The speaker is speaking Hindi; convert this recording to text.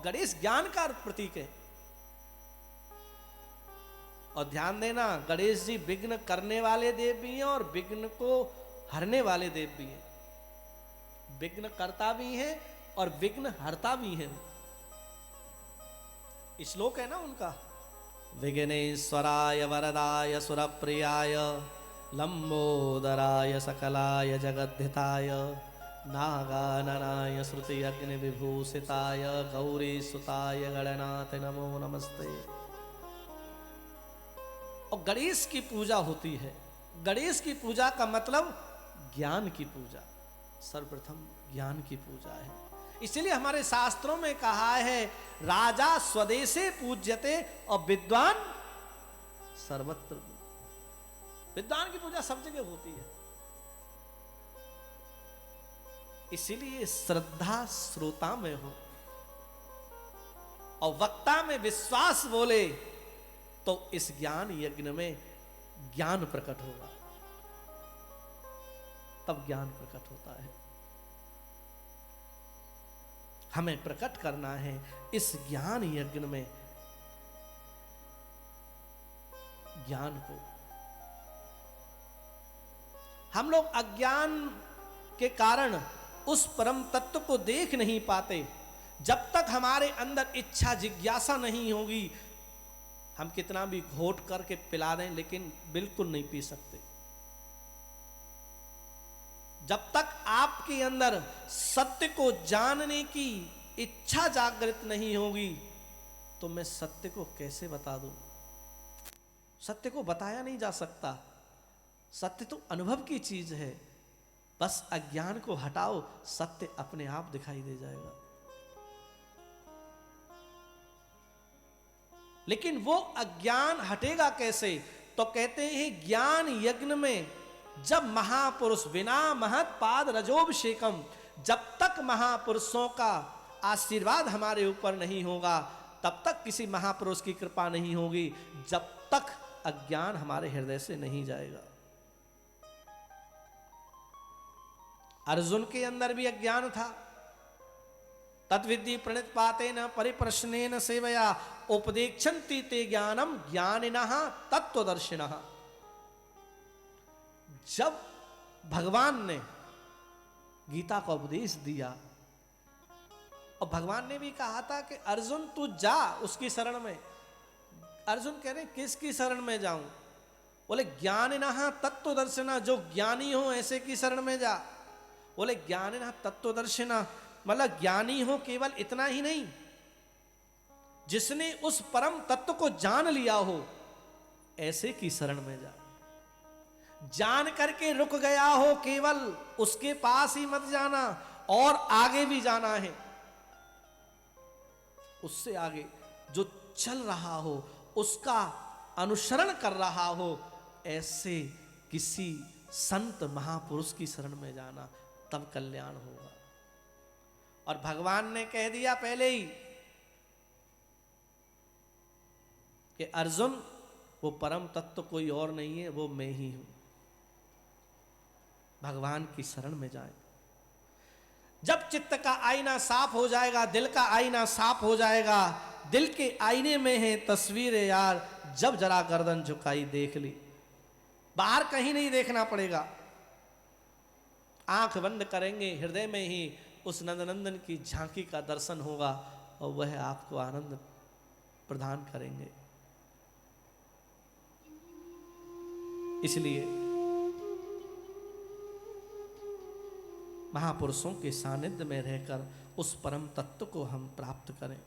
गणेश ज्ञान का प्रतीक है। और ध्यान देना, गणेश जी विघ्न करने वाले देव भी हैं और विघ्न को हरने वाले देव भी हैं। विघ्न करता भी है और विघ्न हरता भी है। श्लोक है ना उनका, विघ्नेश्वराय वरदाय सुरप्रियाय लंबोदराय सकलाय जगद्धिताय नागाननाय श्रुति अग्नि विभूषिताय गौरी सुताय गणनाथ नमो नमस्ते। और गणेश की पूजा होती है। गणेश की पूजा का मतलब ज्ञान की पूजा, सर्वप्रथम ज्ञान की पूजा है। इसलिए हमारे शास्त्रों में कहा है, राजा स्वदेशे पूज्यते और विद्वान सर्वत्र। विद्वान की पूजा सब जगह होती है। इसीलिए श्रद्धा श्रोता में हो और वक्ता में विश्वास बोले तो इस ज्ञान यज्ञ में ज्ञान प्रकट होगा, तब ज्ञान प्रकट होता है। हमें प्रकट करना है इस ज्ञान यज्ञ में ज्ञान को। हम लोग अज्ञान के कारण उस परम तत्व को देख नहीं पाते। जब तक हमारे अंदर इच्छा जिज्ञासा नहीं होगी, हम कितना भी घोट करके पिला दें लेकिन बिल्कुल नहीं पी सकते। जब तक आपके अंदर सत्य को जानने की इच्छा जागृत नहीं होगी, तो मैं सत्य को कैसे बता दूं? सत्य को बताया नहीं जा सकता। सत्य तो अनुभव की चीज है। बस अज्ञान को हटाओ, सत्य अपने आप दिखाई दे जाएगा। लेकिन वो अज्ञान हटेगा कैसे? तो कहते हैं ज्ञान यज्ञ में जब महापुरुष बिना महत पाद रजोभिषेकम, जब तक महापुरुषों का आशीर्वाद हमारे ऊपर नहीं होगा, तब तक किसी महापुरुष की कृपा नहीं होगी, जब तक अज्ञान हमारे हृदय से नहीं जाएगा। अर्जुन के अंदर भी अज्ञान था। तद्विद्धि प्रणित पाते न परिप्रश्नेन सेवया उपदेक्षन्ति ते ज्ञानम ज्ञानिनः तत्वदर्शिनः। जब भगवान ने गीता का उपदेश दिया और भगवान ने भी कहा था कि अर्जुन तू जा उसकी शरण में। अर्जुन कह रहे किसकी शरण में जाऊं? बोले ज्ञानिनः तत्वदर्शिनः, जो ज्ञानी हो ऐसे की शरण में जा। बोले ज्ञानिनः तत्वदर्शिनः मतलब ज्ञानी हो केवल इतना ही नहीं, जिसने उस परम तत्व को जान लिया हो ऐसे की शरण में जा। जान करके रुक गया हो केवल उसके पास ही मत जाना, और आगे भी जाना है। उससे आगे जो चल रहा हो, उसका अनुसरण कर रहा हो, ऐसे किसी संत महापुरुष की शरण में जाना, तब कल्याण होगा। और भगवान ने कह दिया पहले ही कि अर्जुन वो परम तत्व कोई और नहीं है, वो मैं ही हूं। भगवान की शरण में जाए। जब चित्त का आईना साफ हो जाएगा, दिल का आईना साफ हो जाएगा, दिल के आईने में है तस्वीर यार, जब जरा गर्दन झुकाई देख ली। बाहर कहीं नहीं देखना पड़ेगा। आंख बंद करेंगे, हृदय में ही उस नंदनंदन की झांकी का दर्शन होगा और वह आपको आनंद प्रदान करेंगे। इसलिए महापुरुषों के सानिध्य में रहकर उस परम तत्व को हम प्राप्त करें।